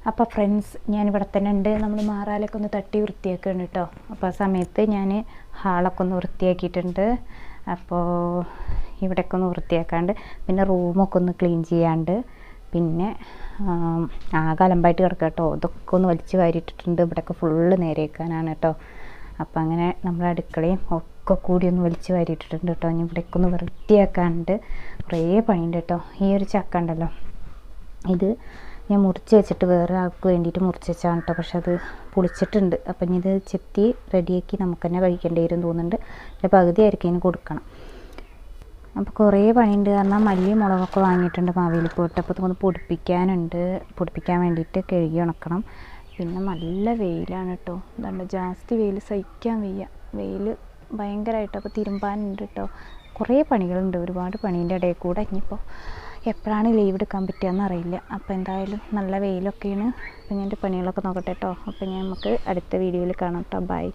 അപ്പോൾ ഫ്രണ്ട്സ് ഞാനിവിടെ തന്നെ ഉണ്ട്. നമ്മൾ മാറാലൊക്കെ ഒന്ന് തട്ടി വൃത്തിയാക്കുകയാണ് കേട്ടോ. അപ്പോൾ ആ സമയത്ത് ഞാൻ ഹാളൊക്കെ ഒന്ന് വൃത്തിയാക്കിയിട്ടുണ്ട്. അപ്പോൾ ഇവിടെയൊക്കെ ഒന്ന് വൃത്തിയാക്കാണ്ട്, പിന്നെ റൂമൊക്കെ ഒന്ന് ക്ലീൻ ചെയ്യാണ്ട്, പിന്നെ ആകെ അലമ്പായിട്ട് കിടക്കുക കേട്ടോ. ഇതൊക്കെ ഒന്ന് വലിച്ച് വാരിയിട്ടിട്ടുണ്ട്. ഇവിടെയൊക്കെ ഫുള്ള് നേരെ വെക്കാനാണ് കേട്ടോ. അപ്പം അങ്ങനെ നമ്മുടെ അടുക്കളയും ഒക്കെ കൂടി ഒന്ന് വലിച്ച് വാരിയിട്ടിട്ടുണ്ട് കേട്ടോ. ഇനി ഇവിടെയൊക്കെ ഒന്ന് വൃത്തിയാക്കാണ്ട് കുറേ പണിയുണ്ട് കേട്ടോ. ഈ ഒരു ചക്ക ഉണ്ടല്ലോ, ഇത് ഞാൻ മുറിച്ച് വെച്ചിട്ട് വേറെ ആൾക്ക് വേണ്ടിയിട്ട് മുറിച്ച് വെച്ചാണ് കേട്ടോ. പക്ഷെ അത് പുളിച്ചിട്ടുണ്ട്. അപ്പം ഇനി ഇത് ചെത്തി റെഡിയാക്കി നമുക്ക് തന്നെ കഴിക്കേണ്ടി വരും തോന്നുന്നുണ്ട്. അതിൻ്റെ പകുതി ആയിരിക്കും ഇതിന് കൊടുക്കണം. അപ്പോൾ കുറേ പണിയുണ്ട്. കാരണം മല്ലി മുളകൊക്കെ വാങ്ങിയിട്ടുണ്ട് മാവേലി പോയിട്ട്. അപ്പോൾ ഇതൊന്ന് പൊടിപ്പിക്കാനുണ്ട്. പൊടിപ്പിക്കാൻ വേണ്ടിയിട്ട് കഴുകി ഉണക്കണം. പിന്നെ നല്ല വെയിലാണ് കേട്ടോ. എന്താണ്ട് ജാസ്തി വെയിൽ സഹിക്കാൻ വയ്യ. വെയിൽ ഭയങ്കരമായിട്ട്. അപ്പോൾ തിരുമ്പാനുണ്ട് കേട്ടോ. കുറേ പണികളുണ്ട്, ഒരുപാട് പണീൻ്റെ ഇടയിൽ കൂടെ. ഇനിയിപ്പോൾ എപ്പോഴാണ് ലീവ് എടുക്കാൻ പറ്റുകയെന്ന് അറിയില്ല. അപ്പോൾ എന്തായാലും നല്ല വെയിലൊക്കെയാണ്. അപ്പോൾ ഞാൻ എൻ്റെ പണികളൊക്കെ നോക്കട്ടെ കേട്ടോ. അപ്പോൾ ഞാൻ നമുക്ക് അടുത്ത വീഡിയോയിൽ കാണാം കേട്ടോ. ബൈ.